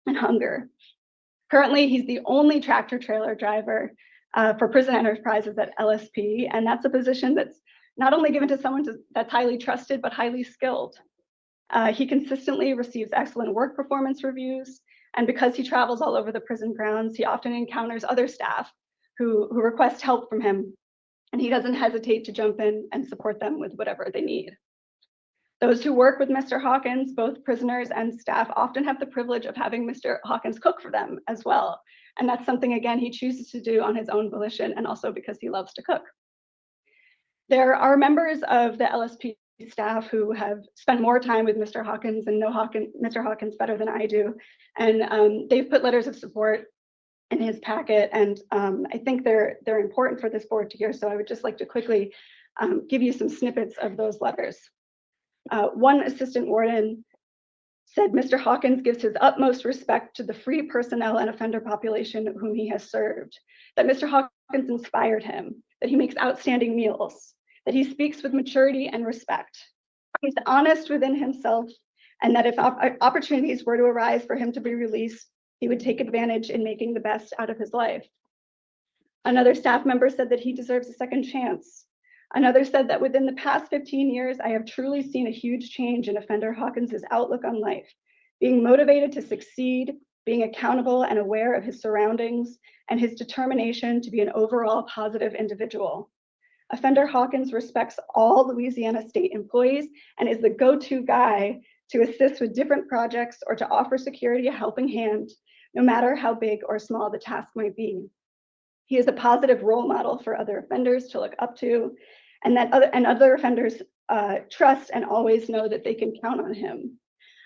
hunger. Currently, he's the only tractor trailer driver for prison enterprises at LSP, and that's a position that's not only given to someone that's highly trusted, but highly skilled. He consistently receives excellent work performance reviews, and because he travels all over the prison grounds, he often encounters other staff who request help from him, and he doesn't hesitate to jump in and support them with whatever they need. Those who work with Mr. Hawkins, both prisoners and staff, often have the privilege of having Mr. Hawkins cook for them as well. And that's something, again, he chooses to do on his own volition and also because he loves to cook. There are members of the LSP staff who have spent more time with Mr. Hawkins and know Mr. Hawkins better than I do. And they've put letters of support in his packet. And I think they're important for this board to hear. So I would just like to quickly give you some snippets of those letters. One assistant warden said Mr. Hawkins gives his utmost respect to the free personnel and offender population whom he has served, that Mr. Hawkins inspired him, that he makes outstanding meals, that he speaks with maturity and respect. He's honest within himself and that if opportunities were to arise for him to be released, he would take advantage in making the best out of his life. Another staff member said that he deserves a second chance. Another said that within the past 15 years, I have truly seen a huge change in offender Hawkins's outlook on life, being motivated to succeed, being accountable and aware of his surroundings, and his determination to be an overall positive individual. Offender Hawkins respects all Louisiana state employees and is the go-to guy to assist with different projects or to offer security a helping hand, no matter how big or small the task might be. He is a positive role model for other offenders to look up to, and that other offenders trust and always know that they can count on him.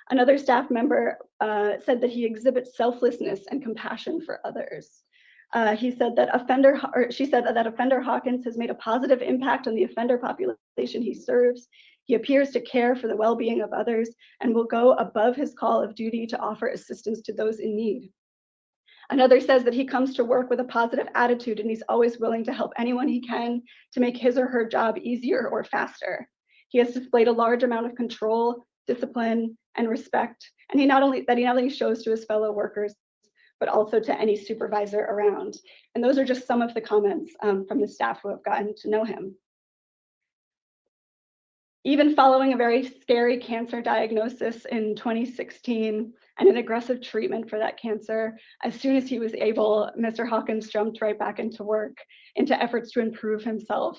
Another staff member said that he exhibits selflessness and compassion for others. She said that offender Hawkins has made a positive impact on the offender population he serves. He appears to care for the well-being of others and will go above his call of duty to offer assistance to those in need. Another says that he comes to work with a positive attitude and he's always willing to help anyone he can to make his or her job easier or faster. He has displayed a large amount of control, discipline, and respect, and he not only shows to his fellow workers, but also to any supervisor around. And those are just some of the comments from the staff who have gotten to know him. Even following a very scary cancer diagnosis in 2016 and an aggressive treatment for that cancer, as soon as he was able, Mr. Hawkins jumped right back into work, into efforts to improve himself.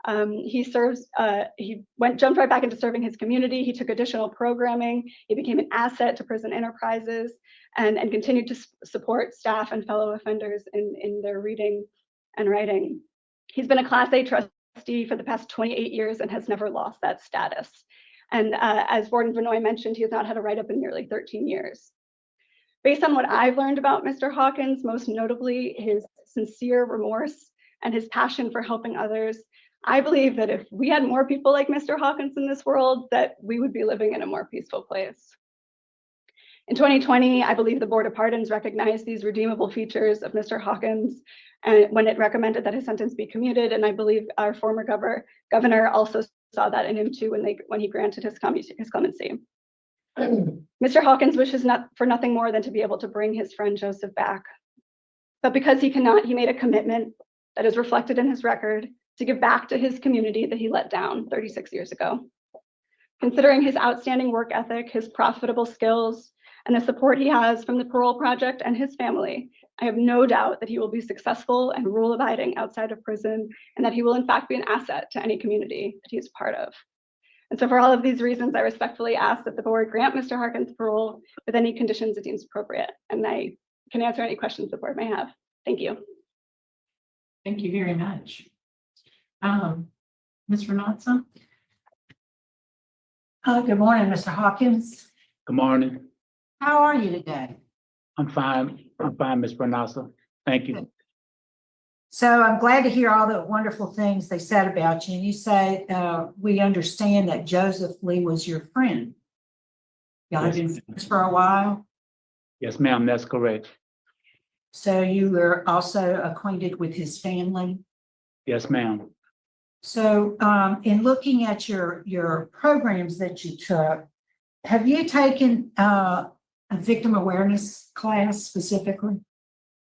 He jumped right back into serving his community. He took additional programming. He became an asset to prison enterprises and continued to support staff and fellow offenders in their reading and writing. He's been a Class A trustee for the past 28 years and has never lost that status. And as Warden Vinoy mentioned, he has not had a write-up in nearly 13 years. Based on what I've learned about Mr. Hawkins, most notably his sincere remorse and his passion for helping others, I believe that if we had more people like Mr. Hawkins in this world, that we would be living in a more peaceful place. In 2020, I believe the Board of Pardons recognized these redeemable features of Mr. Hawkins when it recommended that his sentence be commuted, and I believe our former governor also saw that in him too when he granted his clemency. Mr. Hawkins wishes for nothing more than to be able to bring his friend Joseph back. But because he cannot, he made a commitment that is reflected in his record to give back to his community that he let down 36 years ago. Considering his outstanding work ethic, his profitable skills, and the support he has from the Parole Project and his family, I have no doubt that he will be successful and rule-abiding outside of prison, and that he will in fact be an asset to any community that he is part of. And so for all of these reasons, I respectfully ask that the board grant Mr. Hawkins parole with any conditions it deems appropriate. And I can answer any questions the board may have. Thank you. Thank you very much. Ms. Renatza? Good morning, Mr. Hawkins. Good morning. How are you today? I'm fine, Ms. Renatza. Thank you. So I'm glad to hear all the wonderful things they said about you. And you say, we understand that Joseph Lee was your friend. Y'all have been friends for a while? Yes, ma'am, that's correct. So you were also acquainted with his family? Yes, ma'am. So in looking at your programs that you took, have you taken a victim awareness class specifically?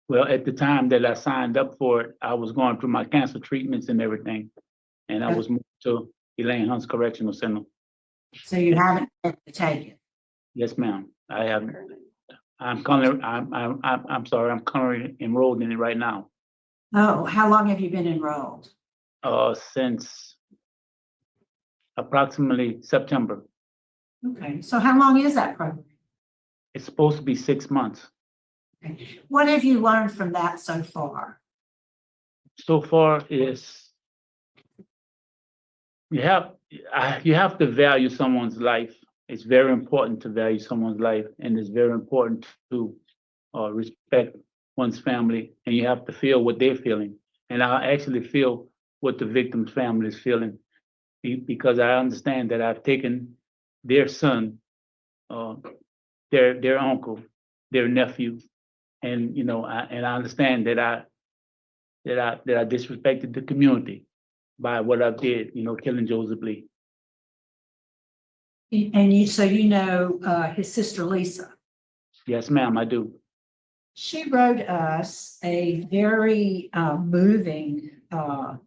Well, at the time that I signed up for it, I was going through my cancer treatments and everything. And I was moved to Elaine Hunt's Correctional Center. So you haven't had to take it? Yes, ma'am. I haven't. I'm currently enrolled in it right now. Oh, how long have you been enrolled? Since approximately September. Okay, so how long is that program? It's supposed to be 6 months. Okay. What have you learned from that so far? So far is you have to value someone's life. It's very important to value someone's life, and it's very important to respect one's family, and you have to feel what they're feeling. And I actually feel what the victim's family is feeling, because I understand that I've taken their son, their uncle, their nephew, and I understand that I disrespected the community by what I did, killing Joseph Lee. And you, so you know, his sister Lisa. Yes, ma'am, I do. She wrote us a very moving a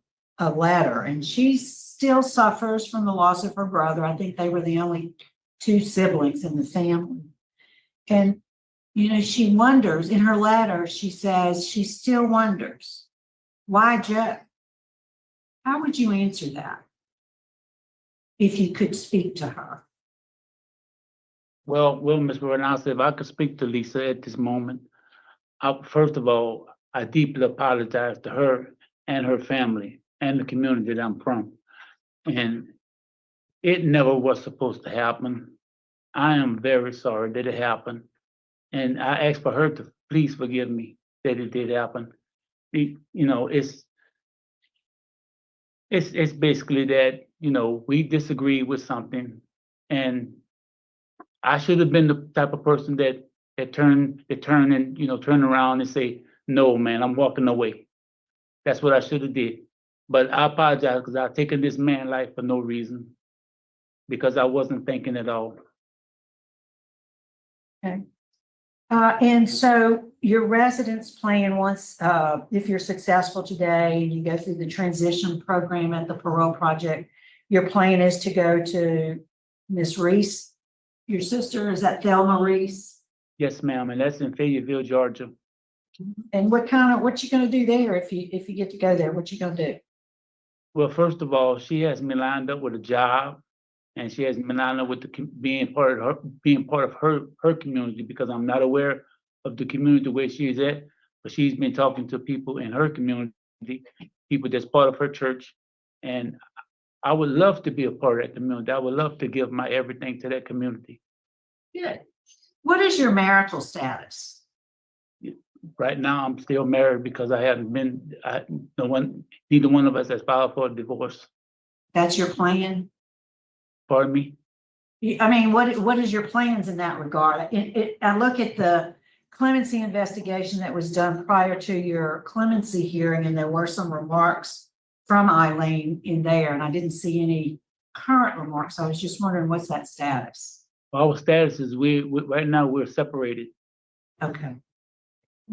letter, and she still suffers from the loss of her brother. I think they were the only two siblings in the family. And, you know, she wonders, in her letter, she says she still wonders, why Joe? How would you answer that if you could speak to her? Well, Ms. Renaud, if I could speak to Lisa at this moment, first of all, I deeply apologize to her and her family and the community that I'm from. And it never was supposed to happen. I am very sorry that it happened. And I ask for her to please forgive me that it did happen. You know, it's basically that, you know, we disagree with something, and I should have been the type of person that turn and, you know, turn around and say, no, man, I'm walking away. That's what I should have did. But I apologize because I've taken this man's life for no reason, because I wasn't thinking at all. Okay. And so your residence plan, once, if you're successful today and you go through the transition program at the Parole Project, your plan is to go to Miss Reese, your sister, is that Thelma Reese? Yes, ma'am, and that's in Fayetteville, Georgia. And what you gonna do there if you get to go there? What you gonna do? Well, first of all, she has me lined up with a job, and she has me lined up with being part of her community, because I'm not aware of the community where she's at, but she's been talking to people in her community, people that's part of her church, and I would love to be a part of that community. I would love to give my everything to that community. Good. What is your marital status? Right now, I'm still married because I haven't been, neither one of us has filed for a divorce. That's your plan? Pardon me? I mean, what is your plans in that regard? I look at the clemency investigation that was done prior to your clemency hearing, and there were some remarks from Eileen in there, and I didn't see any current remarks. I was just wondering, what's that status? Our status is right now we're separated. Okay.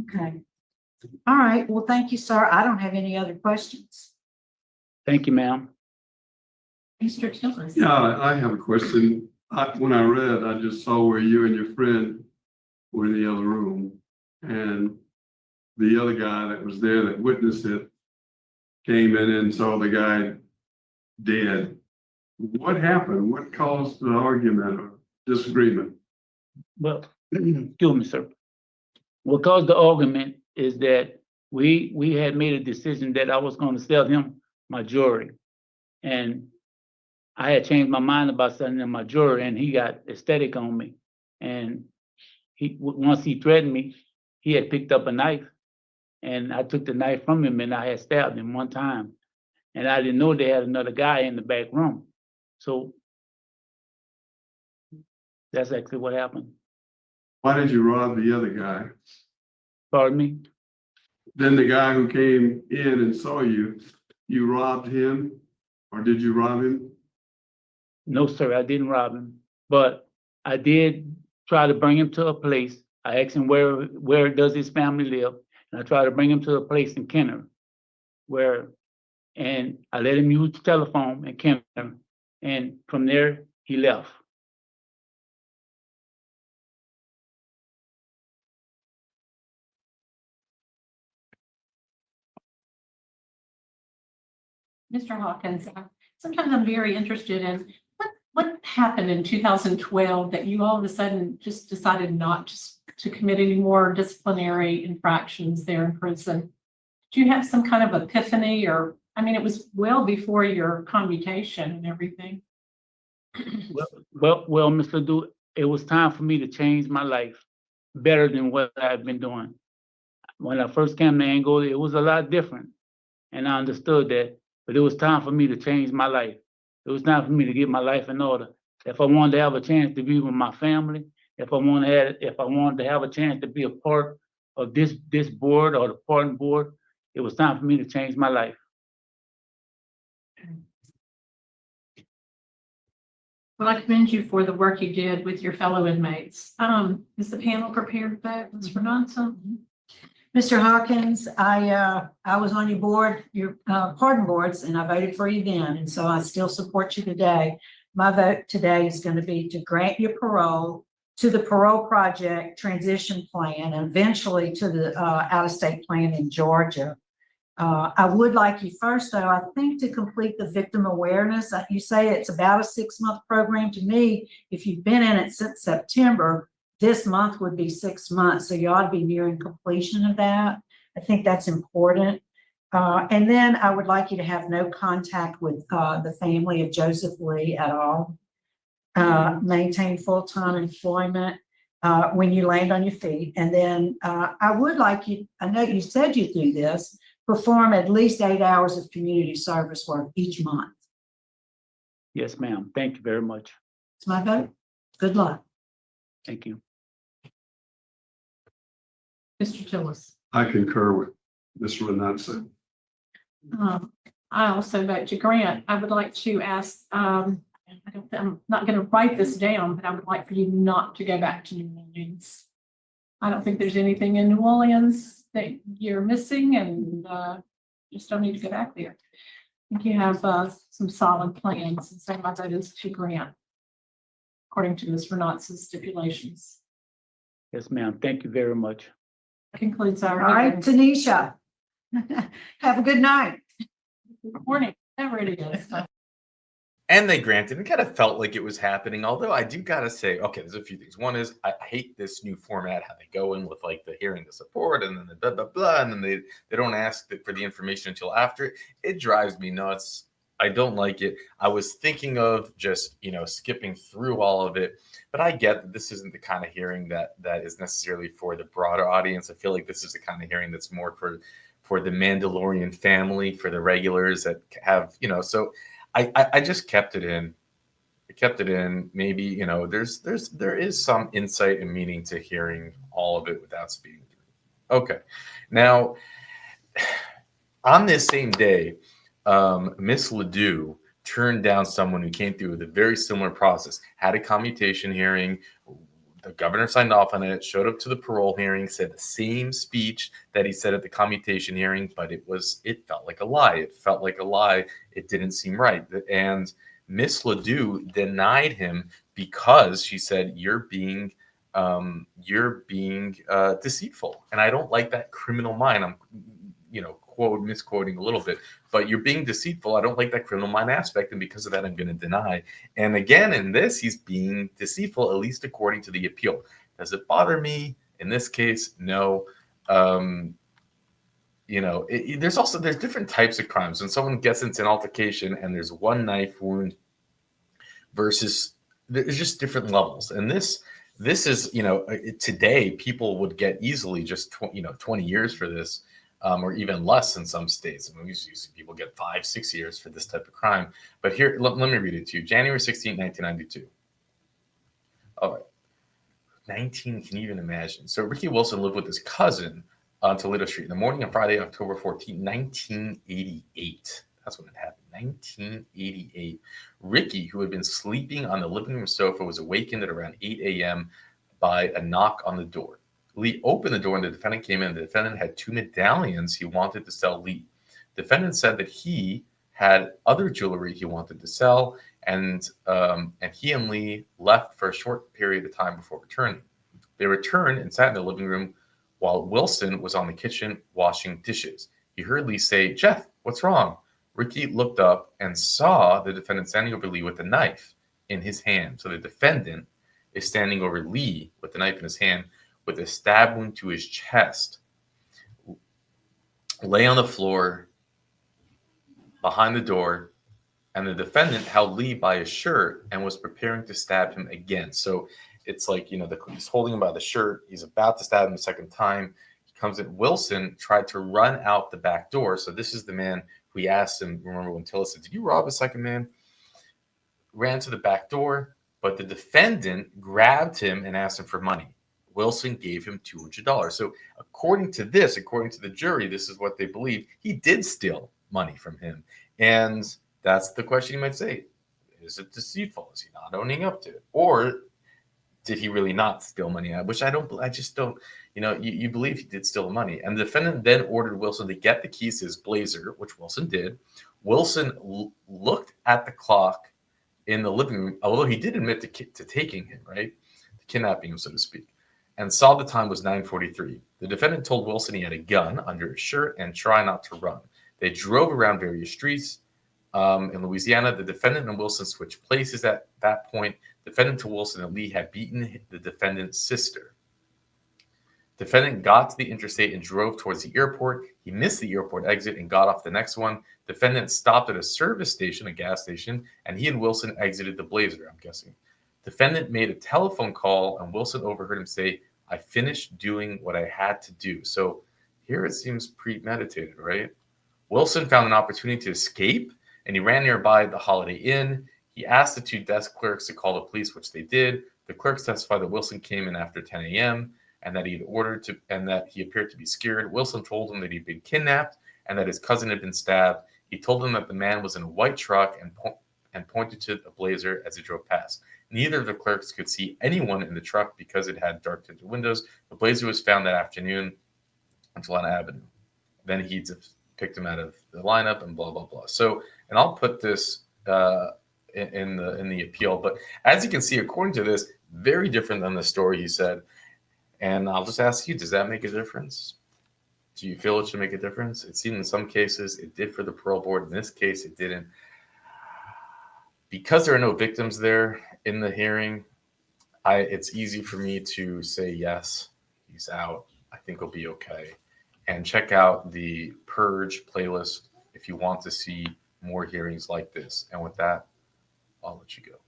Okay. All right. Well, thank you, sir. I don't have any other questions. Thank you, ma'am. Mr. Tillis. Yeah, I have a question. When I read, I just saw where you and your friend were in the other room, and the other guy that was there that witnessed it came in and saw the guy dead. What happened? What caused the argument or disagreement? Well, excuse me, sir. What caused the argument is that we had made a decision that I was going to sell him my jewelry, and I had changed my mind about selling him my jewelry, and he got ecstatic on me. And once he threatened me, he had picked up a knife, and I took the knife from him, and I had stabbed him one time. And I didn't know they had another guy in the back room. So that's actually what happened. Why did you rob the other guy? Pardon me? Then the guy who came in and saw you, you robbed him, or did you rob him? No, sir, I didn't rob him, but I did try to bring him to a place. I asked him where does his family live, and I tried to bring him to a place in Kenner, and I let him use the telephone in Kenner, and from there he left. Mr. Hawkins, sometimes I'm very interested in what happened in 2012 that you all of a sudden just decided not to commit any more disciplinary infractions there in prison. Do you have some kind of epiphany, or, I mean, it was well before your commutation and everything. Well, Mr. Du, it was time for me to change my life better than what I've been doing. When I first came to Angola, it was a lot different, and I understood that, but it was time for me to change my life. It was time for me to get my life in order. If I wanted to have a chance to be with my family, if I wanted to have a chance to be a part of this board or the pardon board, it was time for me to change my life. Well, I commend you for the work you did with your fellow inmates. Is the panel prepared to vote, Ms. Renata? Mr. Hawkins, I was on your board, your pardon boards, and I voted for you then, and so I still support you today. My vote today is going to be to grant your parole to the parole project transition plan, and eventually to the out-of-state plan in Georgia. I would like you first, though, I think, to complete the victim awareness. You say it's about a 6-month program. To me, if you've been in it since September, this month would be 6 months, so you ought to be nearing completion of that. I think that's important. And then I would like you to have no contact with the family of Joseph Lee at all. Maintain full-time employment when you land on your feet. And then I would like you, I know you said you'd do this, perform at least 8 hours of community service work each month. Yes, ma'am. Thank you very much. It's my vote. Good luck. Thank you. Mr. Tillis? I concur with Ms. Renata. I also vote to grant. I would like to ask, I'm not going to write this down, but I would like for you not to go back to New Orleans. I don't think there's anything in New Orleans that you're missing, and just don't need to go back there. I think you have some solid plans, and so my vote is to grant, according to Ms. Renata's stipulations. Yes, ma'am. Thank you very much. That concludes our All right, hearing. Tanisha. Have a good night. Good morning, whatever it is. And they granted, it kind of felt like it was happening. Although I do gotta say, okay, there's a few things. One is I hate this new format, how they go in with like the hearing the support and then the blah blah blah, and then they don't ask for the information until after. It drives me nuts. I don't like it. I was thinking of just skipping through all of it, but I get that this isn't the kind of hearing that is necessarily for the broader audience. I feel like this is the kind of hearing that's more for the Mandalorian family, for the regulars that have so. I just kept it in. I kept it in. Maybe there is some insight and meaning to hearing all of it without speeding through. Okay, now on this same day, Miss Ledoux turned down someone who came through with a very similar process. Had a commutation hearing. The governor signed off on it. Showed up to the parole hearing. Said the same speech that he said at the commutation hearing, but it felt like a lie. It felt like a lie. It didn't seem right. And Miss Ledoux denied him because she said, you're being deceitful. And I don't like that criminal mind. I'm, misquoting a little bit, but you're being deceitful. I don't like that criminal mind aspect. And because of that, I'm going to deny. And again, in this, he's being deceitful, at least according to the appeal. Does it bother me? In this case, no. There's different types of crimes. When someone gets into an altercation and there's one knife wound versus there's just different levels. And this is, today people would get easily just 20 years for this, or even less in some states. I mean, we used to see people get 5-6 years for this type of crime. But here, let me read it to you. January 16, 1992. All right. Can you even imagine? So Ricky Wilson lived with his cousin on Toledo Street in the morning of Friday, October 14, 1988. That's when it happened, 1988. Ricky, who had been sleeping on the living room sofa, was awakened at around 8 a.m. by a knock on the door. Lee opened the door and the defendant came in. The defendant had 2 medallions he wanted to sell Lee. The defendant said that he had other jewelry he wanted to sell, and he and Lee left for a short period of time before returning. They returned and sat in the living room while Wilson was on the kitchen washing dishes. He heard Lee say, "Jeff, what's wrong?" Ricky looked up and saw the defendant standing over Lee with a knife in his hand. So the defendant is standing over Lee with the knife in his hand with a stab wound to his chest. Lay on the floor behind the door, and the defendant held Lee by his shirt and was preparing to stab him again. So it's like, he's holding him by the shirt. He's about to stab him a second time. He comes in. Wilson tried to run out the back door. So this is the man who he asked him, remember when Tillis said, "Did you rob a second man?" Ran to the back door, but the defendant grabbed him and asked him for money. Wilson gave him $200. So according to the jury, this is what they believe. He did steal money from him. And that's the question you might say. Is it deceitful? Is he not owning up to it? Or did he really not steal money? Which I just don't, you believe he did steal the money. And the defendant then ordered Wilson to get the keys to his Blazer, which Wilson did. Wilson looked at the clock in the living room, although he did admit to taking him, right? To kidnapping him, so to speak, and saw the time was 9:43. The defendant told Wilson he had a gun under his shirt and try not to run. They drove around various streets in Louisiana. The defendant and Wilson switched places at that point. Defendant to Wilson and Lee had beaten the defendant's sister. Defendant got to the interstate and drove towards the airport. He missed the airport exit and got off the next one. Defendant stopped at a service station, a gas station, and he and Wilson exited the Blazer, I'm guessing. Defendant made a telephone call and Wilson overheard him say, "I finished doing what I had to do." So here it seems premeditated, right? Wilson found an opportunity to escape and he ran nearby the Holiday Inn. He asked the two desk clerks to call the police, which they did. The clerks testified that Wilson came in after 10 a.m. and that he appeared to be scared. Wilson told him that he'd been kidnapped and that his cousin had been stabbed. He told them that the man was in a white truck and pointed to a Blazer as he drove past. Neither of the clerks could see anyone in the truck because it had dark tinted windows. The Blazer was found that afternoon on Solana Avenue. Then he picked him out of the lineup and blah, blah, blah. So, and I'll put this in the appeal. But as you can see, according to this, very different than the story he said. And I'll just ask you, does that make a difference? Do you feel it should make a difference? It seemed in some cases it did for the parole board. In this case, it didn't. Because there are no victims there in the hearing, it's easy for me to say, yes, he's out. I think he'll be okay. And check out the Purge playlist if you want to see more hearings like this. And with that, I'll let you go.